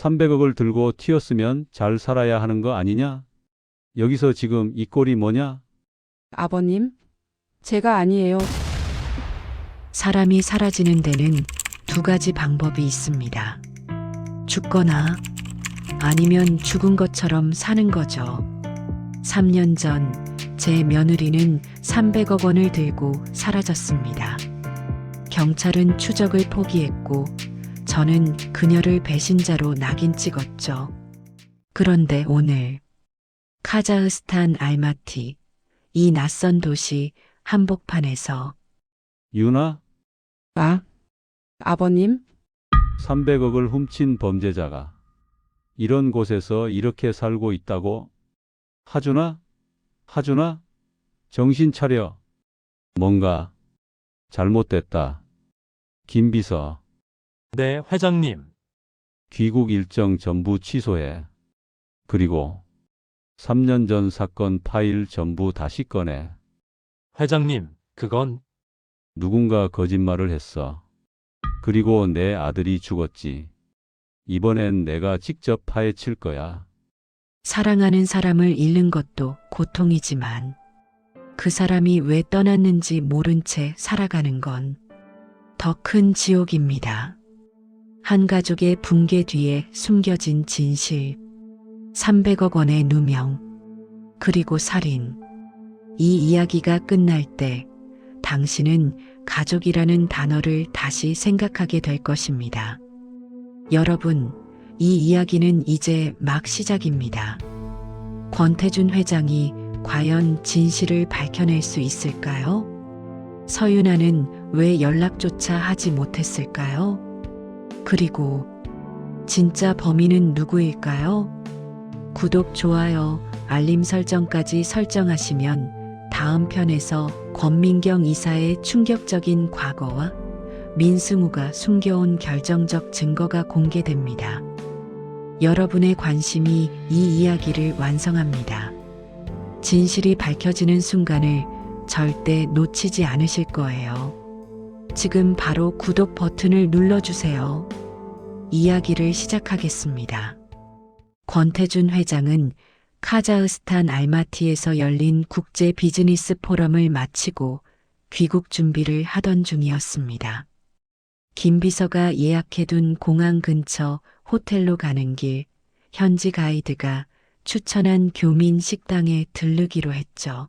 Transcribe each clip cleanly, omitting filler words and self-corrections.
300억을 들고 튀었으면 잘 살아야 하는 거 아니냐? 여기서 지금 이 꼴이 뭐냐? 아버님, 제가 아니에요. 사람이 사라지는 데는 두 가지 방법이 있습니다. 죽거나 아니면 죽은 것처럼 사는 거죠. 3년 전 제 며느리는 300억 원을 들고 사라졌습니다. 경찰은 추적을 포기했고 저는 그녀를 배신자로 낙인 찍었죠. 그런데 오늘 카자흐스탄 알마티, 이 낯선 도시 한복판에서 유나? 아버님, 300억을 훔친 범죄자가 이런 곳에서 이렇게 살고 있다고? 하준아? 하준아? 정신 차려. 뭔가 잘못됐다. 김비서, 네, 회장님. 귀국 일정 전부 취소해. 그리고 3년 전 사건 파일 전부 다시 꺼내. 회장님, 그건 누군가 거짓말을 했어. 그리고 내 아들이 죽었지. 이번엔 내가 직접 파헤칠 거야. 사랑하는 사람을 잃는 것도 고통이지만 그 사람이 왜 떠났는지 모른 채 살아가는 건 더 큰 지옥입니다. 한 가족의 붕괴 뒤에 숨겨진 진실, 300억 원의 누명, 그리고 살인. 이 이야기가 끝날 때 당신은 가족이라는 단어를 다시 생각하게 될 것입니다. 여러분, 이 이야기는 이제 막 시작입니다. 권태준 회장이 과연 진실을 밝혀낼 수 있을까요? 서윤아는 왜 연락조차 하지 못했을까요? 그리고 진짜 범인은 누구일까요? 구독, 좋아요, 알림 설정까지 설정하시면 다음 편에서 권민경 이사의 충격적인 과거와 민승우가 숨겨온 결정적 증거가 공개됩니다. 여러분의 관심이 이 이야기를 완성합니다. 진실이 밝혀지는 순간을 절대 놓치지 않으실 거예요. 지금 바로 구독 버튼을 눌러주세요. 이야기를 시작하겠습니다. 권태준 회장은 카자흐스탄 알마티에서 열린 국제 비즈니스 포럼을 마치고 귀국 준비를 하던 중이었습니다. 김 비서가 예약해둔 공항 근처 호텔로 가는 길, 현지 가이드가 추천한 교민 식당에 들르기로 했죠.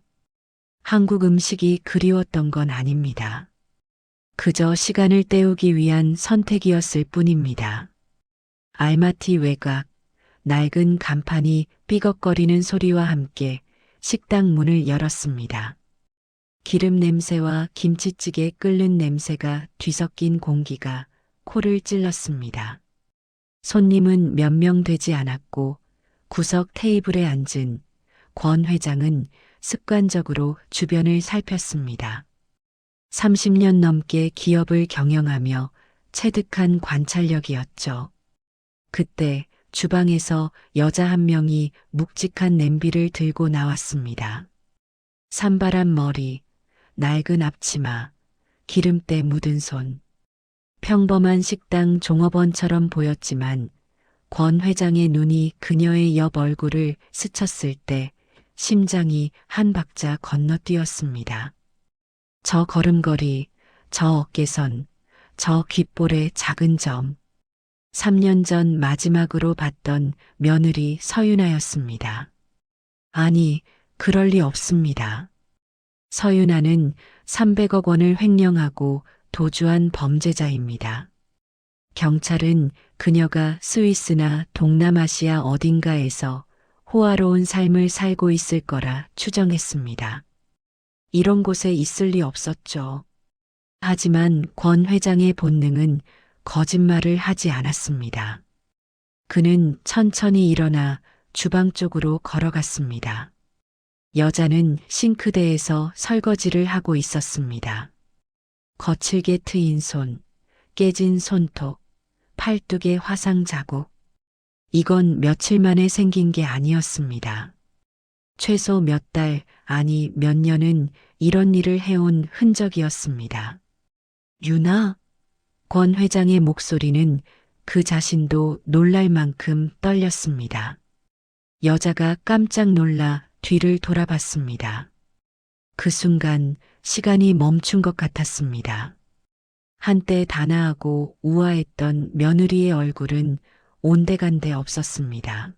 한국 음식이 그리웠던 건 아닙니다. 그저 시간을 때우기 위한 선택이었을 뿐입니다. 알마티 외곽, 낡은 간판이 삐걱거리는 소리와 함께 식당 문을 열었습니다. 기름 냄새와 김치찌개 끓는 냄새가 뒤섞인 공기가 코를 찔렀습니다. 손님은 몇 명 되지 않았고 구석 테이블에 앉은 권 회장은 습관적으로 주변을 살폈습니다. 30년 넘게 기업을 경영하며 체득한 관찰력이었죠. 그때 주방에서 여자 한 명이 묵직한 냄비를 들고 나왔습니다. 산발한 머리, 낡은 앞치마, 기름때 묻은 손. 평범한 식당 종업원처럼 보였지만 권 회장의 눈이 그녀의 옆 얼굴을 스쳤을 때 심장이 한 박자 건너뛰었습니다. 저 걸음걸이, 저 어깨선, 저 귓볼의 작은 점. 3년 전 마지막으로 봤던 며느리 서윤아였습니다. 아니, 그럴 리 없습니다. 서윤아는 300억 원을 횡령하고 도주한 범죄자입니다. 경찰은 그녀가 스위스나 동남아시아 어딘가에서 호화로운 삶을 살고 있을 거라 추정했습니다. 이런 곳에 있을 리 없었죠. 하지만 권 회장의 본능은 거짓말을 하지 않았습니다. 그는 천천히 일어나 주방 쪽으로 걸어갔습니다. 여자는 싱크대에서 설거지를 하고 있었습니다. 거칠게 트인 손, 깨진 손톱, 팔뚝의 화상 자국. 이건 며칠 만에 생긴 게 아니었습니다. 최소 몇 달, 아니 몇 년은 이런 일을 해온 흔적이었습니다. 유나? 권 회장의 목소리는 그 자신도 놀랄 만큼 떨렸습니다. 여자가 깜짝 놀라 뒤를 돌아봤습니다. 그 순간 시간이 멈춘 것 같았습니다. 한때 단아하고 우아했던 며느리의 얼굴은 온데간데 없었습니다.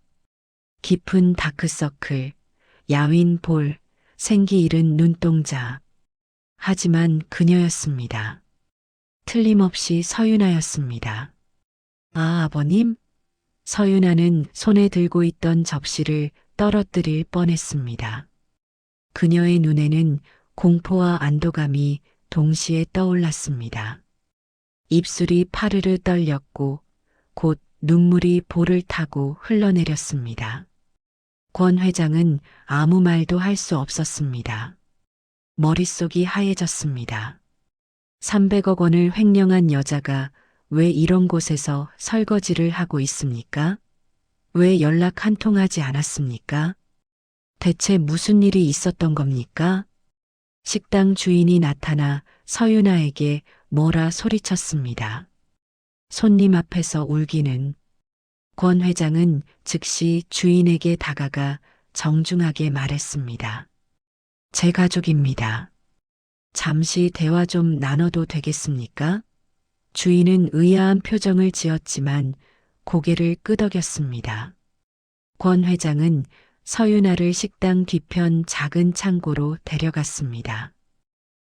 깊은 다크서클, 야윈 볼, 생기 잃은 눈동자. 하지만 그녀였습니다. 틀림없이 서윤아였습니다. 아, 아버님? 서윤아는 손에 들고 있던 접시를 떨어뜨릴 뻔했습니다. 그녀의 눈에는 공포와 안도감이 동시에 떠올랐습니다. 입술이 파르르 떨렸고 곧 눈물이 볼을 타고 흘러내렸습니다. 권 회장은 아무 말도 할 수 없었습니다. 머릿속이 하얘졌습니다. 300억 원을 횡령한 여자가 왜 이런 곳에서 설거지를 하고 있습니까? 왜 연락 한 통 하지 않았습니까? 대체 무슨 일이 있었던 겁니까? 식당 주인이 나타나 서윤아에게 뭐라 소리쳤습니다. 손님 앞에서 울기는. 권 회장은 즉시 주인에게 다가가 정중하게 말했습니다. 제 가족입니다. 잠시 대화 좀 나눠도 되겠습니까? 주인은 의아한 표정을 지었지만 고개를 끄덕였습니다. 권 회장은 서윤아를 식당 뒤편 작은 창고로 데려갔습니다.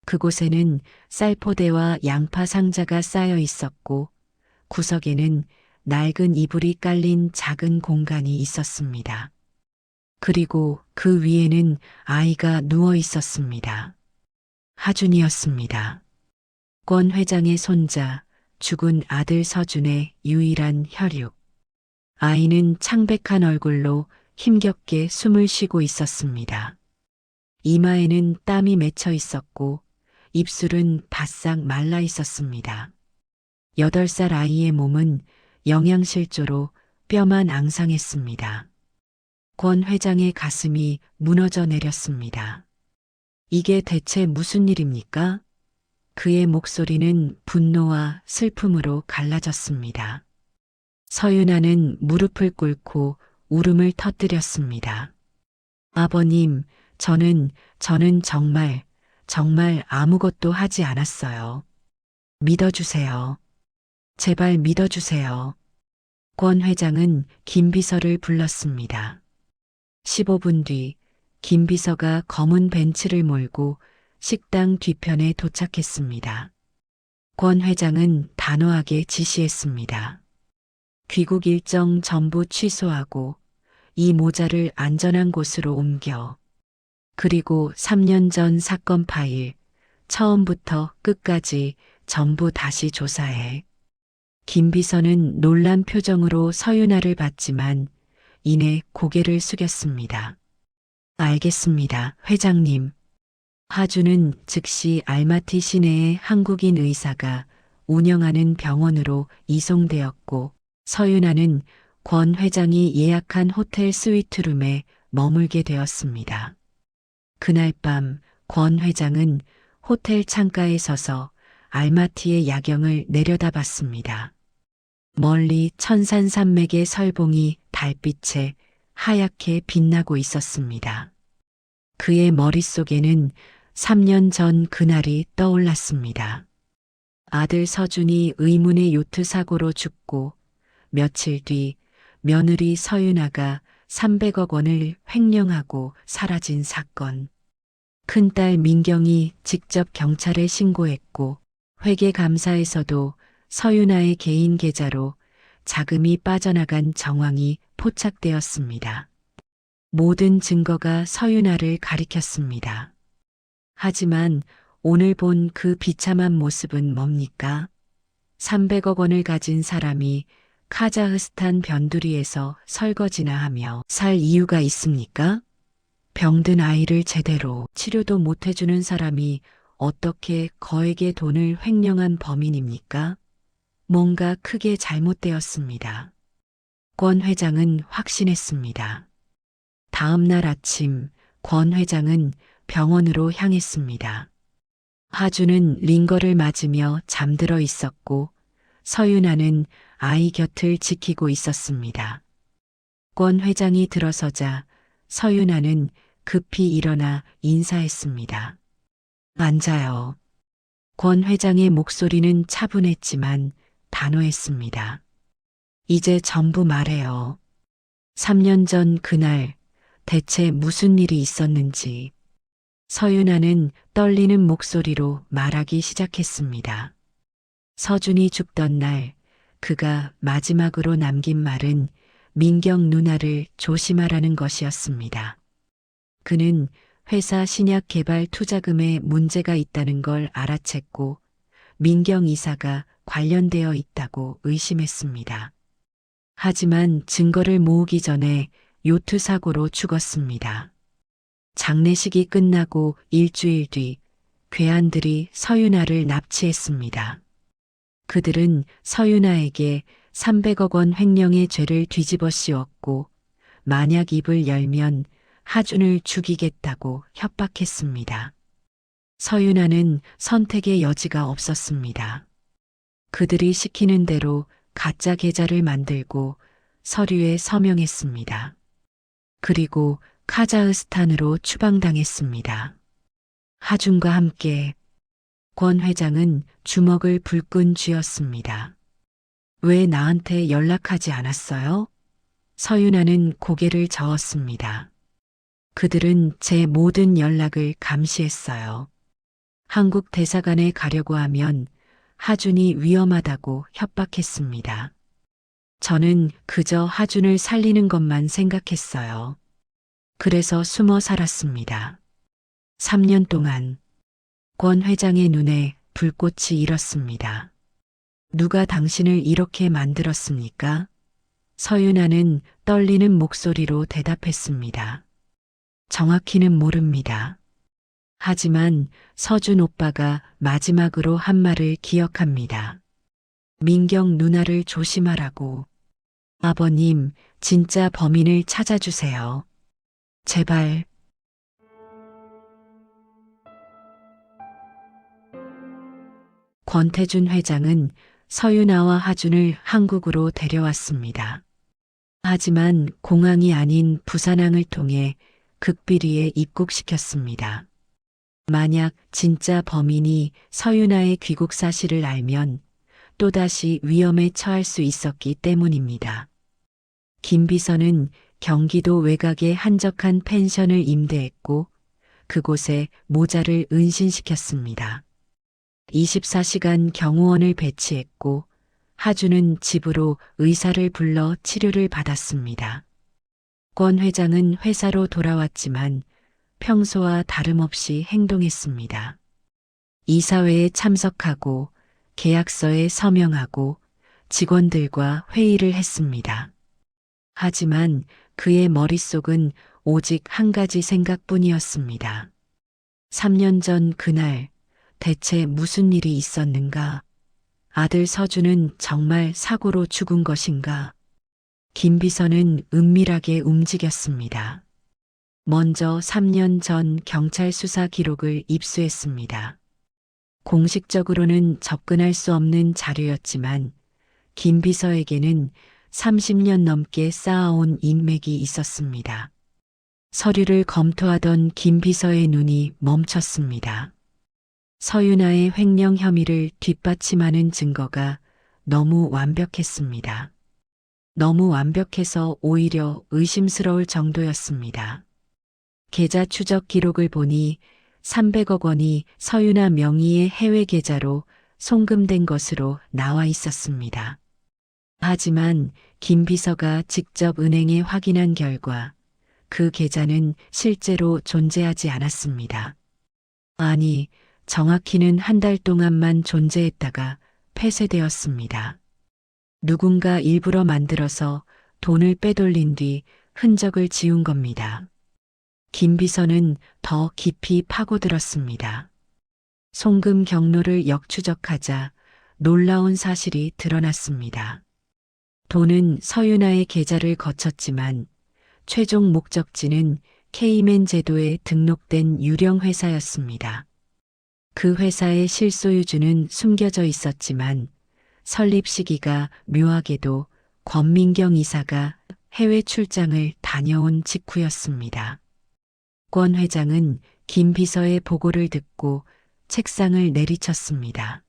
그곳에는 쌀포대와 양파 상자가 쌓여 있었고 구석에는 낡은 이불이 깔린 작은 공간이 있었습니다. 그리고 그 위에는 아이가 누워 있었습니다. 하준이었습니다. 권 회장의 손자, 죽은 아들 서준의 유일한 혈육. 아이는 창백한 얼굴로 힘겹게 숨을 쉬고 있었습니다. 이마에는 땀이 맺혀 있었고 입술은 바싹 말라 있었습니다. 8살 아이의 몸은 영양실조로 뼈만 앙상했습니다. 권 회장의 가슴이 무너져 내렸습니다. 이게 대체 무슨 일입니까? 그의 목소리는 분노와 슬픔으로 갈라졌습니다. 서윤아는 무릎을 꿇고 울음을 터뜨렸습니다. 아버님, 저는 정말 아무것도 하지 않았어요. 믿어주세요. 제발 믿어주세요. 권 회장은 김 비서를 불렀습니다. 15분 뒤 김 비서가 검은 벤츠를 몰고 식당 뒤편에 도착했습니다. 권 회장은 단호하게 지시했습니다. 귀국 일정 전부 취소하고 이 모자를 안전한 곳으로 옮겨. 그리고 3년 전 사건 파일 처음부터 끝까지 전부 다시 조사해. 김 비서는 놀란 표정으로 서윤아를 봤지만 이내 고개를 숙였습니다. 알겠습니다, 회장님. 하주는 즉시 알마티 시내의 한국인 의사가 운영하는 병원으로 이송되었고 서윤아는 권 회장이 예약한 호텔 스위트룸에 머물게 되었습니다. 그날 밤 권 회장은 호텔 창가에 서서 알마티의 야경을 내려다봤습니다. 멀리 천산산맥의 설봉이 달빛에 하얗게 빛나고 있었습니다. 그의 머릿속에는 3년 전 그날이 떠올랐습니다. 아들 서준이 의문의 요트 사고로 죽고 며칠 뒤 며느리 서윤아가 300억 원을 횡령하고 사라진 사건. 큰딸 민경이 직접 경찰에 신고했고 회계감사에서도 서윤아의 개인 계좌로 자금이 빠져나간 정황이 포착되었습니다. 모든 증거가 서윤아를 가리켰습니다. 하지만 오늘 본 그 비참한 모습은 뭡니까? 300억 원을 가진 사람이 카자흐스탄 변두리에서 설거지나 하며 살 이유가 있습니까? 병든 아이를 제대로 치료도 못 해주는 사람이 어떻게 거액의 돈을 횡령한 범인입니까? 뭔가 크게 잘못되었습니다. 권 회장은 확신했습니다. 다음 날 아침 권 회장은 병원으로 향했습니다. 하주는 링거를 맞으며 잠들어 있었고 서윤아는 아이 곁을 지키고 있었습니다. 권 회장이 들어서자 서윤아는 급히 일어나 인사했습니다. 앉아요. 권 회장의 목소리는 차분했지만 단호했습니다. 이제 전부 말해요. 3년 전 그날 대체 무슨 일이 있었는지. 서윤아는 떨리는 목소리로 말하기 시작했습니다. 서준이 죽던 날 그가 마지막으로 남긴 말은 민경 누나를 조심하라는 것이었습니다. 그는 회사 신약 개발 투자금에 문제가 있다는 걸 알아챘고 민경 이사가 관련되어 있다고 의심했습니다. 하지만 증거를 모으기 전에 요트 사고로 죽었습니다. 장례식이 끝나고 일주일 뒤 괴한들이 서윤아를 납치했습니다. 그들은 서윤아에게 300억 원 횡령의 죄를 뒤집어 씌웠고 만약 입을 열면 하준을 죽이겠다고 협박했습니다. 서윤아는 선택의 여지가 없었습니다. 그들이 시키는 대로 가짜 계좌를 만들고 서류에 서명했습니다. 그리고 카자흐스탄으로 추방당했습니다. 하준과 함께 권 회장은 주먹을 불끈 쥐었습니다. 왜 나한테 연락하지 않았어요? 서윤아는 고개를 저었습니다. 그들은 제 모든 연락을 감시했어요. 한국 대사관에 가려고 하면 하준이 위험하다고 협박했습니다. 저는 그저 하준을 살리는 것만 생각했어요. 그래서 숨어 살았습니다. 3년 동안 권 회장의 눈에 불꽃이 일었습니다. 누가 당신을 이렇게 만들었습니까? 서윤아는 떨리는 목소리로 대답했습니다. 정확히는 모릅니다. 하지만 서준 오빠가 마지막으로 한 말을 기억합니다. 민경 누나를 조심하라고. 아버님, 진짜 범인을 찾아주세요. 제발. 권태준 회장은 서윤아와 하준을 한국으로 데려왔습니다. 하지만 공항이 아닌 부산항을 통해 극비리에 입국시켰습니다. 만약 진짜 범인이 서윤아의 귀국 사실을 알면 또다시 위험에 처할 수 있었기 때문입니다. 김 비서는 경기도 외곽의 한적한 펜션을 임대했고 그곳에 모자를 은신시켰습니다. 24시간 경호원을 배치했고 하준은 집으로 의사를 불러 치료를 받았습니다. 권 회장은 회사로 돌아왔지만 평소와 다름없이 행동했습니다. 이사회에 참석하고 계약서에 서명하고 직원들과 회의를 했습니다. 하지만 그의 머릿속은 오직 한 가지 생각뿐이었습니다. 3년 전 그날 대체 무슨 일이 있었는가? 아들 서준은 정말 사고로 죽은 것인가? 김 비서는 은밀하게 움직였습니다. 먼저 3년 전 경찰 수사 기록을 입수했습니다. 공식적으로는 접근할 수 없는 자료였지만 김 비서에게는 30년 넘게 쌓아온 인맥이 있었습니다. 서류를 검토하던 김 비서의 눈이 멈췄습니다. 서윤아의 횡령 혐의를 뒷받침하는 증거가 너무 완벽했습니다. 너무 완벽해서 오히려 의심스러울 정도였습니다. 계좌 추적 기록을 보니 300억 원이 서윤아 명의의 해외 계좌로 송금된 것으로 나와 있었습니다. 하지만 김 비서가 직접 은행에 확인한 결과 그 계좌는 실제로 존재하지 않았습니다. 아니, 정확히는 한 달 동안만 존재했다가 폐쇄되었습니다. 누군가 일부러 만들어서 돈을 빼돌린 뒤 흔적을 지운 겁니다. 김 비서는 더 깊이 파고들었습니다. 송금 경로를 역추적하자 놀라운 사실이 드러났습니다. 돈은 서윤아의 계좌를 거쳤지만 최종 목적지는 케이맨 제도에 등록된 유령 회사였습니다. 그 회사의 실소유주는 숨겨져 있었지만 설립 시기가 묘하게도 권민경 이사가 해외 출장을 다녀온 직후였습니다. 권 회장은 김 비서의 보고를 듣고 책상을 내리쳤습니다.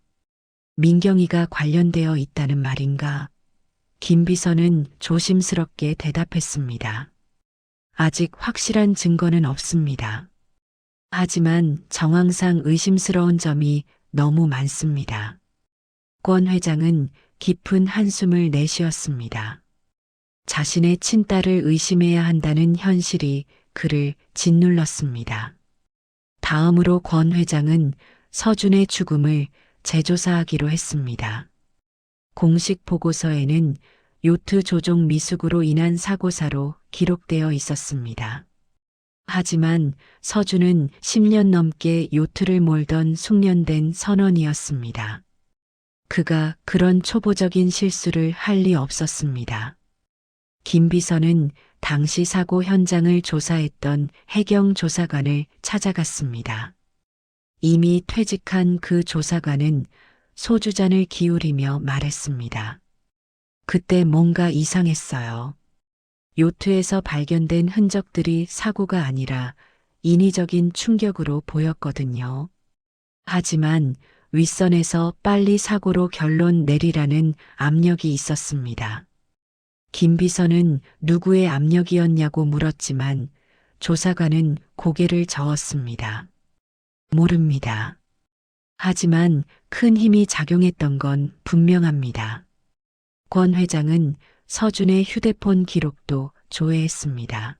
민경이가 관련되어 있다는 말인가? 김 비서는 조심스럽게 대답했습니다. 아직 확실한 증거는 없습니다. 하지만 정황상 의심스러운 점이 너무 많습니다. 권 회장은 깊은 한숨을 내쉬었습니다. 자신의 친딸을 의심해야 한다는 현실이 그를 짓눌렀습니다. 다음으로 권 회장은 서준의 죽음을 재조사하기로 했습니다. 공식 보고서에는 요트 조종 미숙으로 인한 사고사로 기록되어 있었습니다. 하지만 서준은 10년 넘게 요트를 몰던 숙련된 선원이었습니다. 그가 그런 초보적인 실수를 할 리 없었습니다. 김 비서는 당시 사고 현장을 조사했던 해경 조사관을 찾아갔습니다. 이미 퇴직한 그 조사관은 소주잔을 기울이며 말했습니다. 그때 뭔가 이상했어요. 요트에서 발견된 흔적들이 사고가 아니라 인위적인 충격으로 보였거든요. 하지만 윗선에서 빨리 사고로 결론 내리라는 압력이 있었습니다. 김 비서는 누구의 압력이었냐고 물었지만 조사관은 고개를 저었습니다. 모릅니다. 하지만 큰 힘이 작용했던 건 분명합니다. 권 회장은 서준의 휴대폰 기록도 조회했습니다.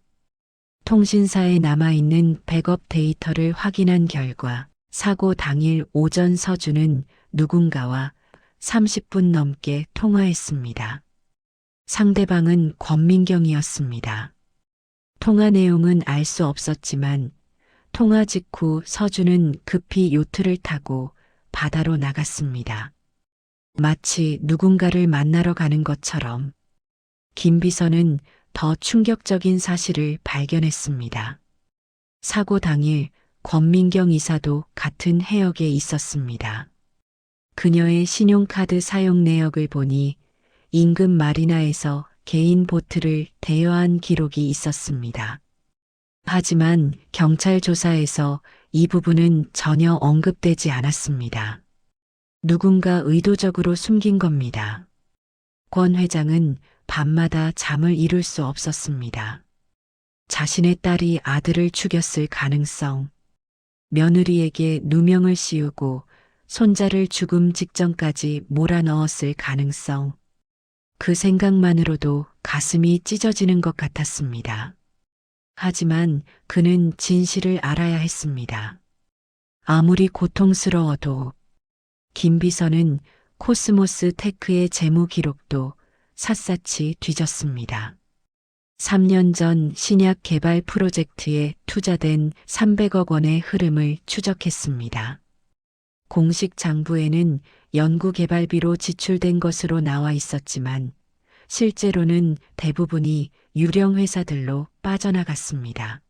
통신사에 남아있는 백업 데이터를 확인한 결과 사고 당일 오전 서준은 누군가와 30분 넘게 통화했습니다. 상대방은 권민경이었습니다. 통화 내용은 알 수 없었지만 통화 직후 서준은 급히 요트를 타고 바다로 나갔습니다. 마치 누군가를 만나러 가는 것처럼. 김 비서는 더 충격적인 사실을 발견했습니다. 사고 당일 권민경 이사도 같은 해역에 있었습니다. 그녀의 신용카드 사용 내역을 보니 인근 마리나에서 개인 보트를 대여한 기록이 있었습니다. 하지만 경찰 조사에서 이 부분은 전혀 언급되지 않았습니다. 누군가 의도적으로 숨긴 겁니다. 권 회장은 밤마다 잠을 이룰 수 없었습니다. 자신의 딸이 아들을 죽였을 가능성, 며느리에게 누명을 씌우고 손자를 죽음 직전까지 몰아넣었을 가능성, 그 생각만으로도 가슴이 찢어지는 것 같았습니다. 하지만 그는 진실을 알아야 했습니다. 아무리 고통스러워도 김 비서는 코스모스 테크의 재무 기록도 샅샅이 뒤졌습니다. 3년 전 신약 개발 프로젝트에 투자된 300억 원의 흐름을 추적했습니다. 공식 장부에는 연구개발비로 지출된 것으로 나와 있었지만 실제로는 대부분이 유령 회사들로 빠져나갔습니다.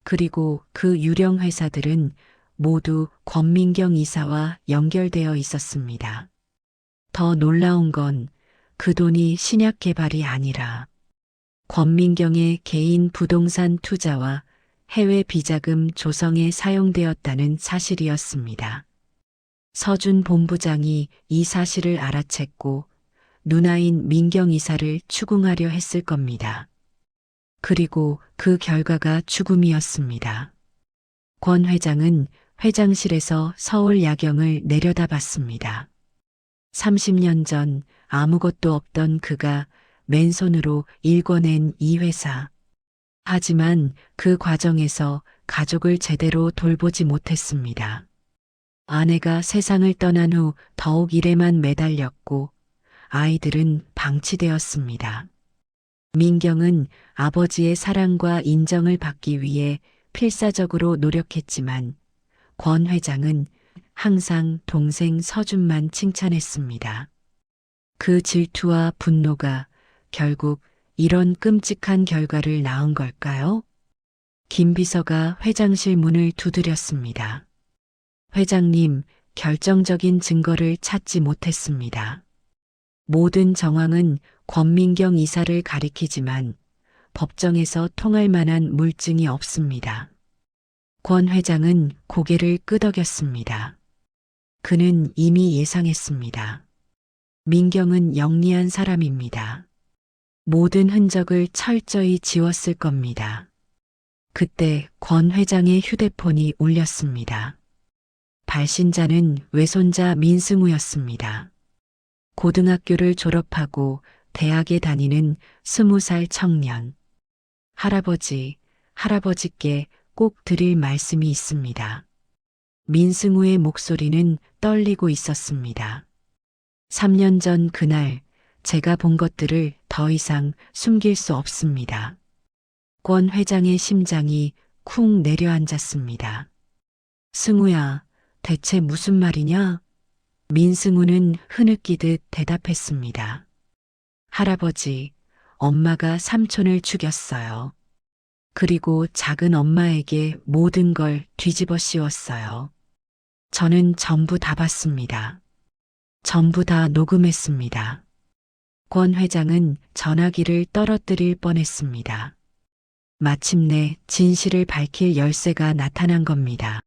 그리고 그 유령 회사들은 모두 권민경 이사와 연결되어 있었습니다. 더 놀라운 건 그 돈이 신약 개발이 아니라 권민경의 개인 부동산 투자와 해외 비자금 조성에 사용되었다는 사실이었습니다. 서준 본부장이 이 사실을 알아챘고 누나인 민경 이사를 추궁하려 했을 겁니다. 그리고 그 결과가 죽음이었습니다. 권 회장은 회장실에서 서울 야경을 내려다봤습니다. 30년 전 아무것도 없던 그가 맨손으로 일궈낸 이 회사. 하지만 그 과정에서 가족을 제대로 돌보지 못했습니다. 아내가 세상을 떠난 후 더욱 일에만 매달렸고 아이들은 방치되었습니다. 민경은 아버지의 사랑과 인정을 받기 위해 필사적으로 노력했지만 권 회장은 항상 동생 서준만 칭찬했습니다. 그 질투와 분노가 결국 이런 끔찍한 결과를 낳은 걸까요? 김 비서가 회장실 문을 두드렸습니다. 회장님, 결정적인 증거를 찾지 못했습니다. 모든 정황은 권민경 이사를 가리키지만 법정에서 통할 만한 물증이 없습니다. 권 회장은 고개를 끄덕였습니다. 그는 이미 예상했습니다. 민경은 영리한 사람입니다. 모든 흔적을 철저히 지웠을 겁니다. 그때 권 회장의 휴대폰이 울렸습니다. 발신자는 외손자 민승우였습니다. 고등학교를 졸업하고 대학에 다니는 20살 청년. 할아버지께 꼭 드릴 말씀이 있습니다. 민승우의 목소리는 떨리고 있었습니다. 3년 전 그날 제가 본 것들을 더 이상 숨길 수 없습니다. 권 회장의 심장이 쿵 내려앉았습니다. 승우야, 대체 무슨 말이냐? 민승우는 흐느끼듯 대답했습니다. 할아버지, 엄마가 삼촌을 죽였어요. 그리고 작은 엄마에게 모든 걸 뒤집어 씌웠어요. 저는 전부 다 봤습니다. 전부 다 녹음했습니다. 권 회장은 전화기를 떨어뜨릴 뻔했습니다. 마침내 진실을 밝힐 열쇠가 나타난 겁니다.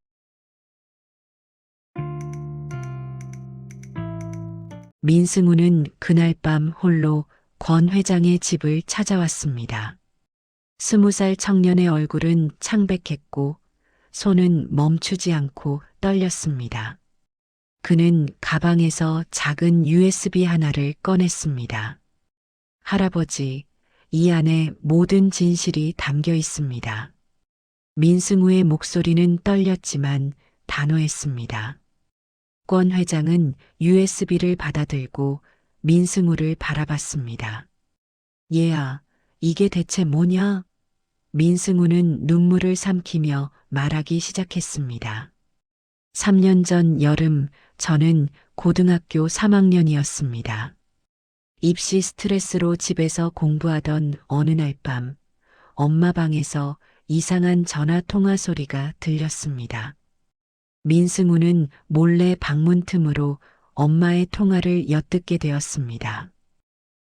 민승우는 그날 밤 홀로 권 회장의 집을 찾아왔습니다. 20살 청년의 얼굴은 창백했고 손은 멈추지 않고 떨렸습니다. 그는 가방에서 작은 USB 하나를 꺼냈습니다. 할아버지, 이 안에 모든 진실이 담겨 있습니다. 민승우의 목소리는 떨렸지만 단호했습니다. 권 회장은 USB를 받아들고 민승우를 바라봤습니다. 얘야, 이게 대체 뭐냐? 민승우는 눈물을 삼키며 말하기 시작했습니다. 3년 전 여름 저는 고등학교 3학년이었습니다. 입시 스트레스로 집에서 공부하던 어느 날 밤 엄마 방에서 이상한 전화 통화 소리가 들렸습니다. 민승우는 몰래 방문 틈으로 엄마의 통화를 엿듣게 되었습니다.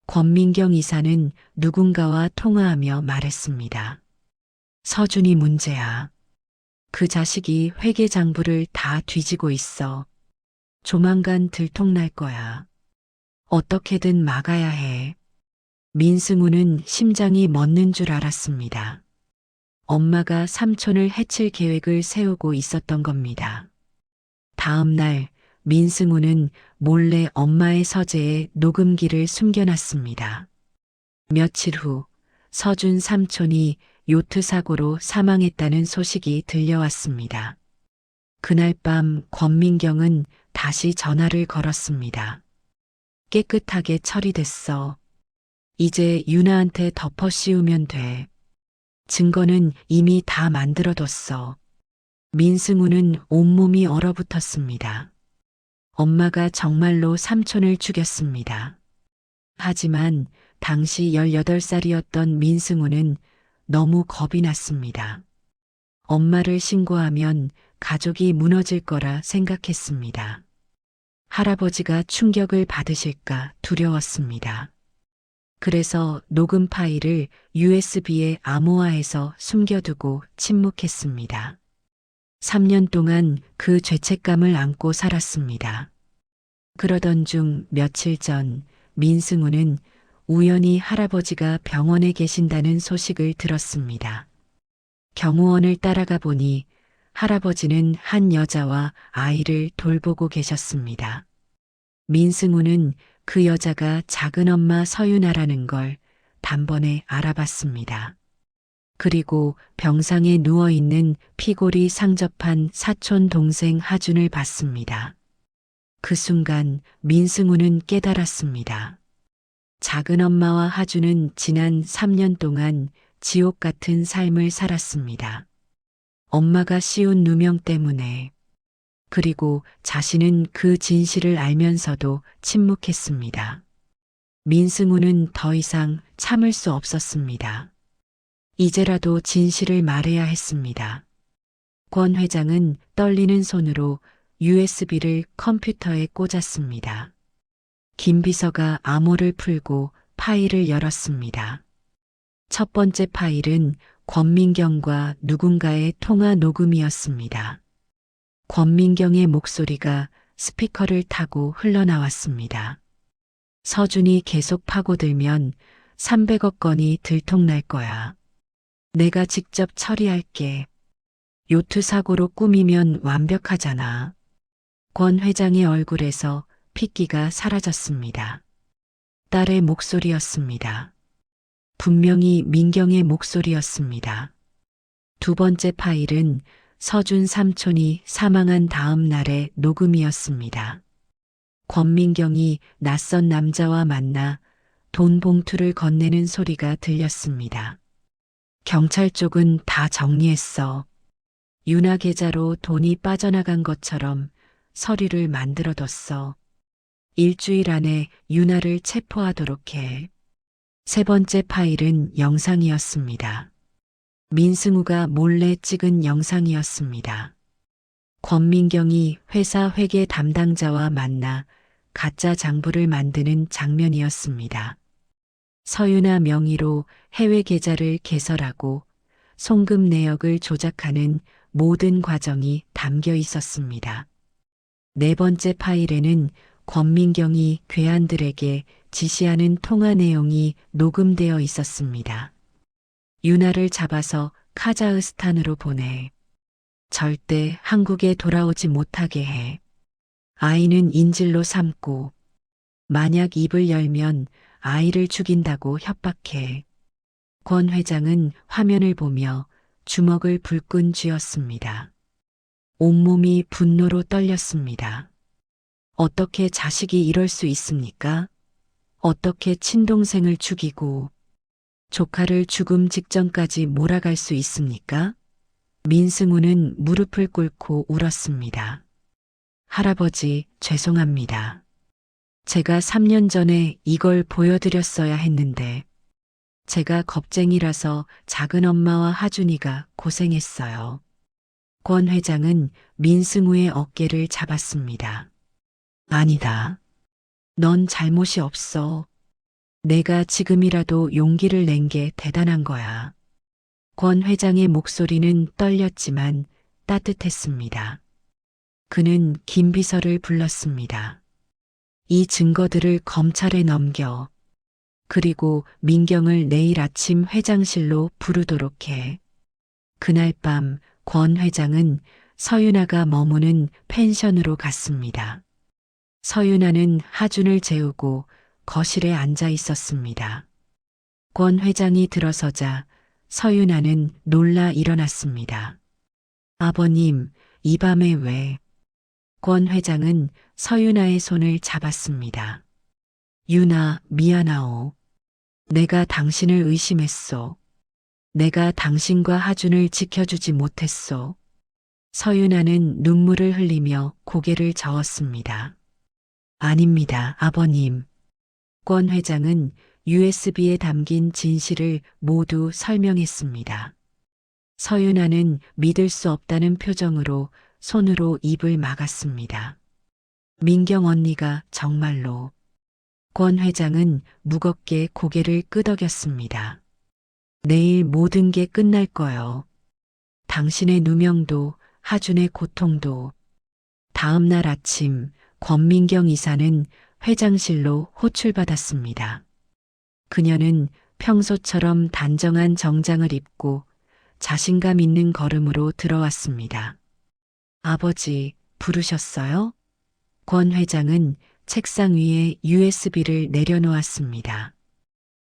권민경 이사는 누군가와 통화하며 말했습니다. 서준이 문제야. 그 자식이 회계장부를 다 뒤지고 있어. 조만간 들통날 거야. 어떻게든 막아야 해. 민승우는 심장이 멎는 줄 알았습니다. 엄마가 삼촌을 해칠 계획을 세우고 있었던 겁니다. 다음 날 민승우는 몰래 엄마의 서재에 녹음기를 숨겨놨습니다. 며칠 후 서준 삼촌이 요트 사고로 사망했다는 소식이 들려왔습니다. 그날 밤 권민경은 다시 전화를 걸었습니다. 깨끗하게 처리됐어. 이제 유나한테 덮어 씌우면 돼. 증거는 이미 다 만들어뒀어. 민승우는 온몸이 얼어붙었습니다. 엄마가 정말로 삼촌을 죽였습니다. 하지만 당시 18살이었던 민승우는 너무 겁이 났습니다. 엄마를 신고하면 가족이 무너질 거라 생각했습니다. 할아버지가 충격을 받으실까 두려웠습니다. 그래서 녹음 파일을 USB에 암호화해서 숨겨두고 침묵했습니다. 3년 동안 그 죄책감을 안고 살았습니다. 그러던 중 며칠 전 민승우는 우연히 할아버지가 병원에 계신다는 소식을 들었습니다. 경호원을 따라가 보니 할아버지는 한 여자와 아이를 돌보고 계셨습니다. 민승우는 그 여자가 작은엄마 서윤아라는 걸 단번에 알아봤습니다. 그리고 병상에 누워있는 피골이 상접한 사촌 동생 하준을 봤습니다. 그 순간 민승우는 깨달았습니다. 작은엄마와 하준은 지난 3년 동안 지옥 같은 삶을 살았습니다. 엄마가 씌운 누명 때문에. 그리고 자신은 그 진실을 알면서도 침묵했습니다. 민승우는 더 이상 참을 수 없었습니다. 이제라도 진실을 말해야 했습니다. 권 회장은 떨리는 손으로 USB를 컴퓨터에 꽂았습니다. 김 비서가 암호를 풀고 파일을 열었습니다. 첫 번째 파일은 권민경과 누군가의 통화 녹음이었습니다. 권민경의 목소리가 스피커를 타고 흘러나왔습니다. 서준이 계속 파고들면 300억 건이 들통날 거야. 내가 직접 처리할게. 요트 사고로 꾸미면 완벽하잖아. 권 회장의 얼굴에서 핏기가 사라졌습니다. 딸의 목소리였습니다. 분명히 민경의 목소리였습니다. 두 번째 파일은 서준 삼촌이 사망한 다음 날의 녹음이었습니다. 권민경이 낯선 남자와 만나 돈 봉투를 건네는 소리가 들렸습니다. 경찰 쪽은 다 정리했어. 윤아 계좌로 돈이 빠져나간 것처럼 서류를 만들어뒀어. 일주일 안에 윤아를 체포하도록 해. 세 번째 파일은 영상이었습니다. 민승우가 몰래 찍은 영상이었습니다. 권민경이 회사 회계 담당자와 만나 가짜 장부를 만드는 장면이었습니다. 서윤아 명의로 해외 계좌를 개설하고 송금 내역을 조작하는 모든 과정이 담겨 있었습니다. 네 번째 파일에는 권민경이 괴한들에게 지시하는 통화 내용이 녹음되어 있었습니다. 윤아를 잡아서 카자흐스탄으로 보내. 절대 한국에 돌아오지 못하게 해. 아이는 인질로 삼고 만약 입을 열면 아이를 죽인다고 협박해. 권 회장은 화면을 보며 주먹을 불끈 쥐었습니다. 온몸이 분노로 떨렸습니다. 어떻게 자식이 이럴 수 있습니까? 어떻게 친동생을 죽이고 조카를 죽음 직전까지 몰아갈 수 있습니까? 민승우는 무릎을 꿇고 울었습니다. 할아버지, 죄송합니다. 제가 3년 전에 이걸 보여드렸어야 했는데 제가 겁쟁이라서 작은 엄마와 하준이가 고생했어요. 권 회장은 민승우의 어깨를 잡았습니다. 아니다. 넌 잘못이 없어. 내가 지금이라도 용기를 낸 게 대단한 거야. 권 회장의 목소리는 떨렸지만 따뜻했습니다. 그는 김 비서를 불렀습니다. 이 증거들을 검찰에 넘겨. 그리고 민경을 내일 아침 회장실로 부르도록 해. 그날 밤 권 회장은 서윤아가 머무는 펜션으로 갔습니다. 서윤아는 하준을 재우고 거실에 앉아 있었습니다. 권 회장이 들어서자 서윤아는 놀라 일어났습니다. 아버님, 이 밤에 왜? 권 회장은 서윤아의 손을 잡았습니다. 윤아, 미안하오. 내가 당신을 의심했소. 내가 당신과 하준을 지켜주지 못했소. 서윤아는 눈물을 흘리며 고개를 저었습니다. 아닙니다, 아버님. 권 회장은 USB에 담긴 진실을 모두 설명했습니다. 서윤아는 믿을 수 없다는 표정으로 손으로 입을 막았습니다. 민경 언니가 정말로. 권 회장은 무겁게 고개를 끄덕였습니다. 내일 모든 게 끝날 거요. 당신의 누명도 하준의 고통도. 다음 날 아침 권민경 이사는 회장실로 호출받았습니다. 그녀는 평소처럼 단정한 정장을 입고 자신감 있는 걸음으로 들어왔습니다. 아버지, 부르셨어요? 권 회장은 책상 위에 USB를 내려놓았습니다.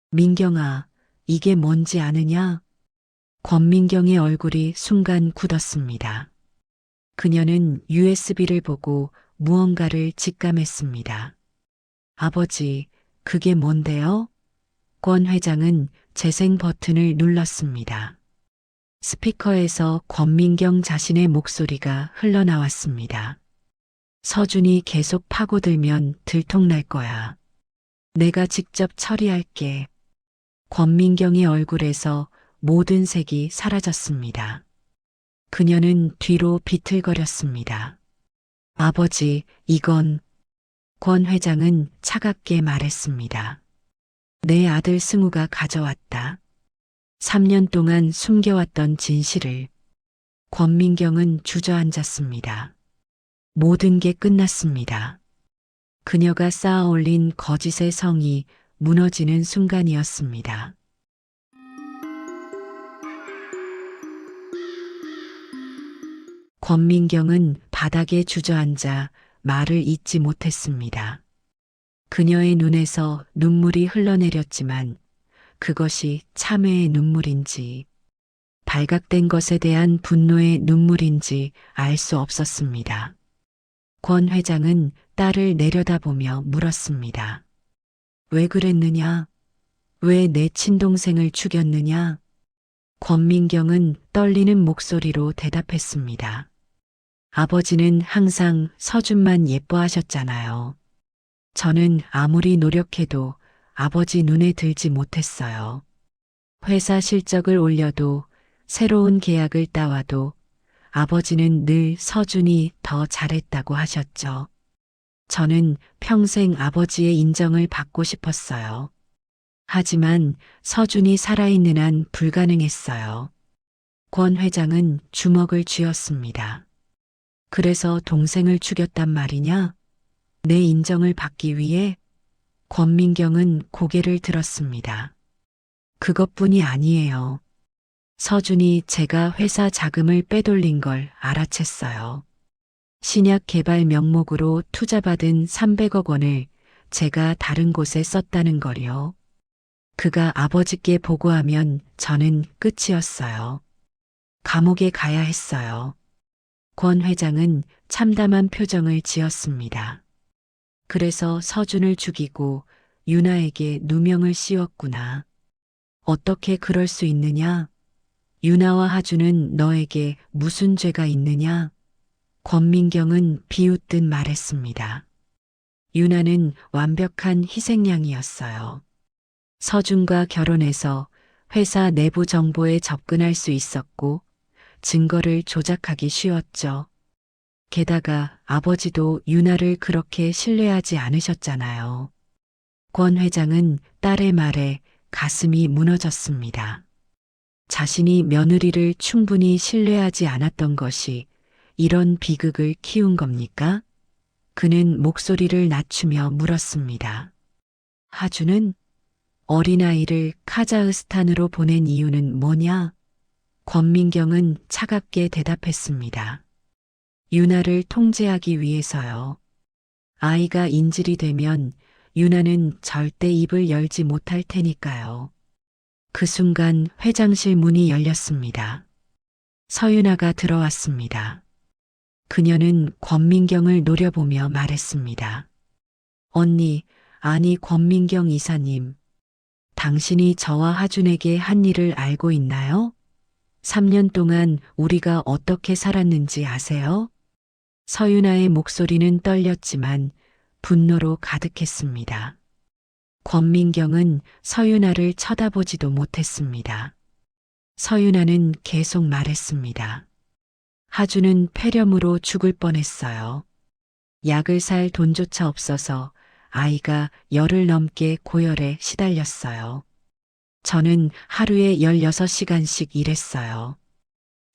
민경아, 이게 뭔지 아느냐? 권민경의 얼굴이 순간 굳었습니다. 그녀는 USB를 보고 무언가를 직감했습니다. 아버지, 그게 뭔데요? 권 회장은 재생 버튼을 눌렀습니다. 스피커에서 권민경 자신의 목소리가 흘러나왔습니다. 서준이 계속 파고들면 들통날 거야. 내가 직접 처리할게. 권민경의 얼굴에서 모든 색이 사라졌습니다. 그녀는 뒤로 비틀거렸습니다. 아버지, 이건 권 회장은 차갑게 말했습니다. 내 아들 승우가 가져왔다. 3년 동안 숨겨왔던 진실을. 권민경은 주저앉았습니다. 모든 게 끝났습니다. 그녀가 쌓아 올린 거짓의 성이 무너지는 순간이었습니다. 권민경은 바닥에 주저앉아 말을 잇지 못했습니다. 그녀의 눈에서 눈물이 흘러내렸지만 그것이 참회의 눈물인지 발각된 것에 대한 분노의 눈물인지 알 수 없었습니다. 권 회장은 딸을 내려다보며 물었습니다. 왜 그랬느냐? 왜 내 친동생을 죽였느냐? 권민경은 떨리는 목소리로 대답했습니다. 아버지는 항상 서준만 예뻐하셨잖아요. 저는 아무리 노력해도 아버지 눈에 들지 못했어요. 회사 실적을 올려도 새로운 계약을 따와도 아버지는 늘 서준이 더 잘했다고 하셨죠. 저는 평생 아버지의 인정을 받고 싶었어요. 하지만 서준이 살아있는 한 불가능했어요. 권 회장은 주먹을 쥐었습니다. 그래서 동생을 죽였단 말이냐? 내 인정을 받기 위해? 권민경은 고개를 들었습니다. 그것뿐이 아니에요. 서준이 제가 회사 자금을 빼돌린 걸 알아챘어요. 신약 개발 명목으로 투자받은 300억 원을 제가 다른 곳에 썼다는 걸요. 그가 아버지께 보고하면 저는 끝이었어요. 감옥에 가야 했어요. 권 회장은 참담한 표정을 지었습니다. 그래서 서준을 죽이고 유나에게 누명을 씌웠구나. 어떻게 그럴 수 있느냐? 유나와 하준은 너에게 무슨 죄가 있느냐? 권민경은 비웃듯 말했습니다. 유나는 완벽한 희생양이었어요. 서준과 결혼해서 회사 내부 정보에 접근할 수 있었고 증거를 조작하기 쉬웠죠. 게다가 아버지도 유나를 그렇게 신뢰하지 않으셨잖아요. 권 회장은 딸의 말에 가슴이 무너졌습니다. 자신이 며느리를 충분히 신뢰하지 않았던 것이 이런 비극을 키운 겁니까? 그는 목소리를 낮추며 물었습니다. 하준은 어린아이를 카자흐스탄으로 보낸 이유는 뭐냐? 권민경은 차갑게 대답했습니다. 유나를 통제하기 위해서요. 아이가 인질이 되면 유나는 절대 입을 열지 못할 테니까요. 그 순간 회장실 문이 열렸습니다. 서윤아가 들어왔습니다. 그녀는 권민경을 노려보며 말했습니다. 언니, 아니 권민경 이사님. 당신이 저와 하준에게 한 일을 알고 있나요? 3년 동안 우리가 어떻게 살았는지 아세요? 서윤아의 목소리는 떨렸지만 분노로 가득했습니다. 권민경은 서윤아를 쳐다보지도 못했습니다. 서윤아는 계속 말했습니다. 하준은 폐렴으로 죽을 뻔했어요. 약을 살 돈조차 없어서 아이가 열흘 넘게 고열에 시달렸어요. 저는 하루에 16시간씩 일했어요.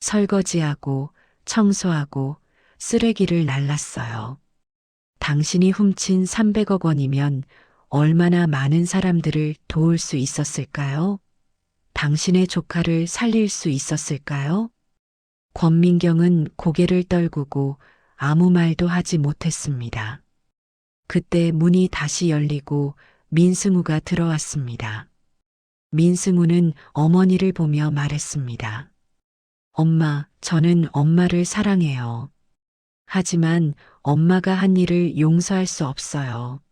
설거지하고 청소하고 쓰레기를 날랐어요. 당신이 훔친 300억 원이면 얼마나 많은 사람들을 도울 수 있었을까요? 당신의 조카를 살릴 수 있었을까요? 권민경은 고개를 떨구고 아무 말도 하지 못했습니다. 그때 문이 다시 열리고 민승우가 들어왔습니다. 민승우는 어머니를 보며 말했습니다. 엄마, 저는 엄마를 사랑해요. 하지만 엄마가 한 일을 용서할 수 없어요.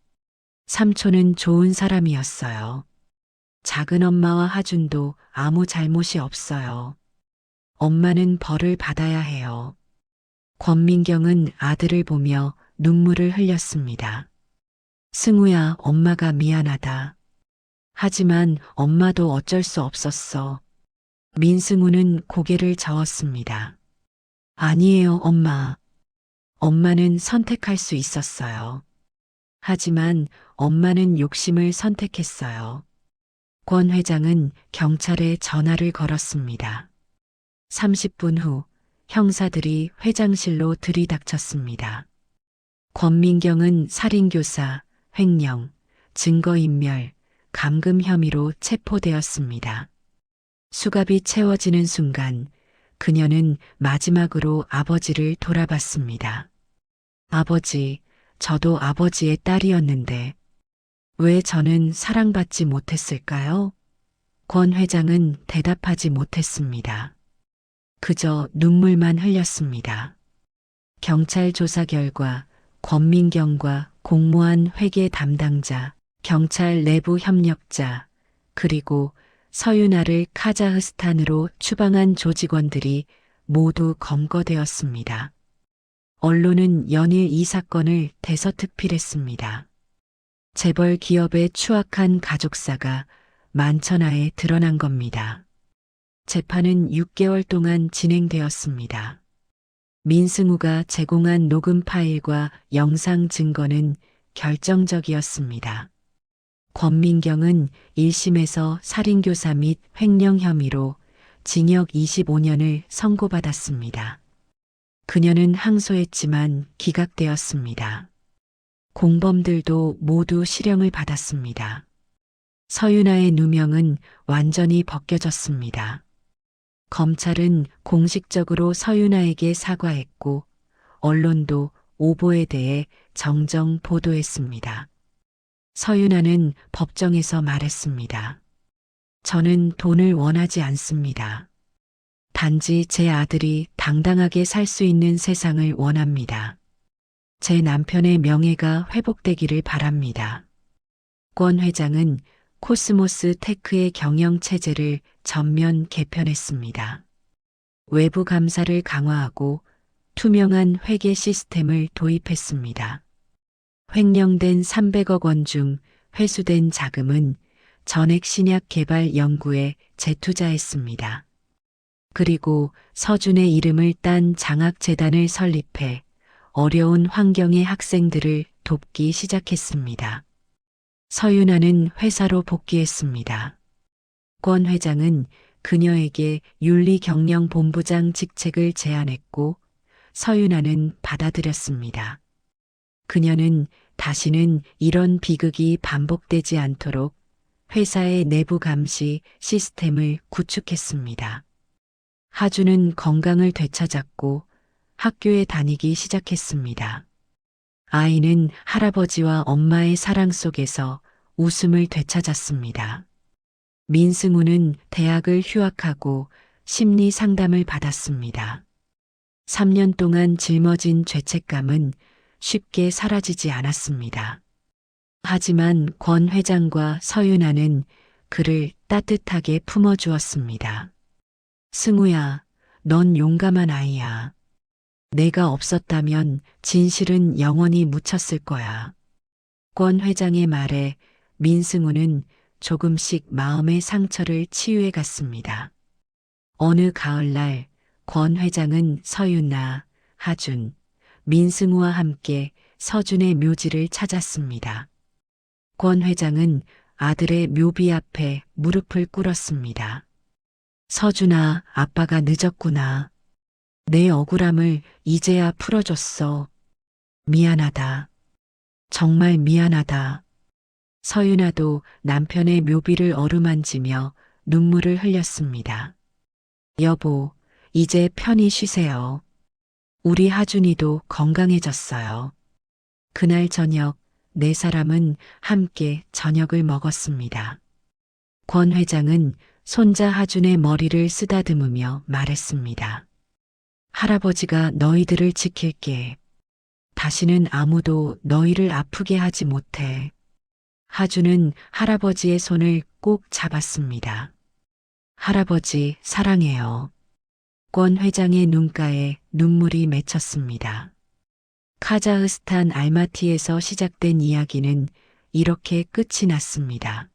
삼촌은 좋은 사람이었어요. 작은 엄마와 하준도 아무 잘못이 없어요. 엄마는 벌을 받아야 해요. 권민경은 아들을 보며 눈물을 흘렸습니다. 승우야, 엄마가 미안하다. 하지만 엄마도 어쩔 수 없었어. 민승우는 고개를 저었습니다. 아니에요, 엄마. 엄마는 선택할 수 있었어요. 하지만 엄마는 욕심을 선택했어요. 권 회장은 경찰에 전화를 걸었습니다. 30분 후 형사들이 회장실로 들이닥쳤습니다. 권민경은 살인교사, 횡령, 증거인멸, 감금 혐의로 체포되었습니다. 수갑이 채워지는 순간 그녀는 마지막으로 아버지를 돌아봤습니다. 아버지, 저도 아버지의 딸이었는데 왜 저는 사랑받지 못했을까요? 권 회장은 대답하지 못했습니다. 그저 눈물만 흘렸습니다. 경찰 조사 결과 권민경과 공모한 회계 담당자, 경찰 내부 협력자, 그리고 서윤아를 카자흐스탄으로 추방한 조직원들이 모두 검거되었습니다. 언론은 연일 이 사건을 대서특필했습니다. 재벌 기업의 추악한 가족사가 만천하에 드러난 겁니다. 재판은 6개월 동안 진행되었습니다. 민승우가 제공한 녹음 파일과 영상 증거는 결정적이었습니다. 권민경은 1심에서 살인교사 및 횡령 혐의로 징역 25년을 선고받았습니다. 그녀는 항소했지만 기각되었습니다. 공범들도 모두 실형을 받았습니다. 서윤아의 누명은 완전히 벗겨졌습니다. 검찰은 공식적으로 서윤아에게 사과했고 언론도 오보에 대해 정정 보도했습니다. 서윤아는 법정에서 말했습니다. 저는 돈을 원하지 않습니다. 단지 제 아들이 당당하게 살 수 있는 세상을 원합니다. 제 남편의 명예가 회복되기를 바랍니다. 권 회장은 코스모스 테크의 경영 체제를 전면 개편했습니다. 외부 감사를 강화하고 투명한 회계 시스템을 도입했습니다. 횡령된 300억 원 중 회수된 자금은 전액 신약 개발 연구에 재투자했습니다. 그리고 서준의 이름을 딴 장학재단을 설립해 어려운 환경의 학생들을 돕기 시작했습니다. 서윤아는 회사로 복귀했습니다. 권 회장은 그녀에게 윤리경영본부장 직책을 제안했고 서윤아는 받아들였습니다. 그녀는 다시는 이런 비극이 반복되지 않도록 회사의 내부 감시 시스템을 구축했습니다. 하주는 건강을 되찾았고 학교에 다니기 시작했습니다. 아이는 할아버지와 엄마의 사랑 속에서 웃음을 되찾았습니다. 민승우는 대학을 휴학하고 심리 상담을 받았습니다. 3년 동안 짊어진 죄책감은 쉽게 사라지지 않았습니다. 하지만 권 회장과 서윤아는 그를 따뜻하게 품어주었습니다. 승우야, 넌 용감한 아이야. 내가 없었다면 진실은 영원히 묻혔을 거야. 권 회장의 말에 민승우는 조금씩 마음의 상처를 치유해 갔습니다. 어느 가을날 권 회장은 서윤아, 하준, 민승우와 함께 서준의 묘지를 찾았습니다. 권 회장은 아들의 묘비 앞에 무릎을 꿇었습니다. 서준아, 아빠가 늦었구나. 내 억울함을 이제야 풀어줬어. 미안하다. 정말 미안하다. 서윤아도 남편의 묘비를 어루만지며 눈물을 흘렸습니다. 여보, 이제 편히 쉬세요. 우리 하준이도 건강해졌어요. 그날 저녁 네 사람은 함께 저녁을 먹었습니다. 권 회장은 손자 하준의 머리를 쓰다듬으며 말했습니다. 할아버지가 너희들을 지킬게. 다시는 아무도 너희를 아프게 하지 못해. 하준은 할아버지의 손을 꼭 잡았습니다. 할아버지 사랑해요. 권 회장의 눈가에 눈물이 맺혔습니다. 카자흐스탄 알마티에서 시작된 이야기는 이렇게 끝이 났습니다.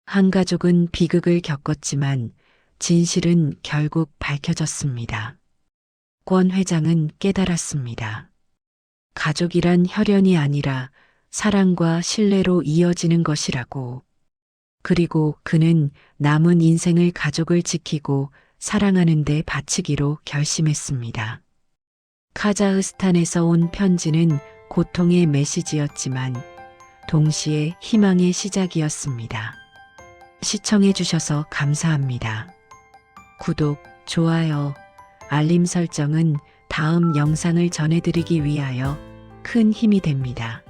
한 가족은 비극을 겪었지만 진실은 결국 밝혀졌습니다. 권 회장은 깨달았습니다. 가족이란 혈연이 아니라 사랑과 신뢰로 이어지는 것이라고. 그리고 그는 남은 인생을 가족을 지키고 사랑하는 데 바치기로 결심했습니다. 카자흐스탄에서 온 편지는 고통의 메시지였지만 동시에 희망의 시작이었습니다. 시청해 주셔서 감사합니다. 구독, 좋아요, 알림 설정은 다음 영상을 전해드리기 위하여 큰 힘이 됩니다.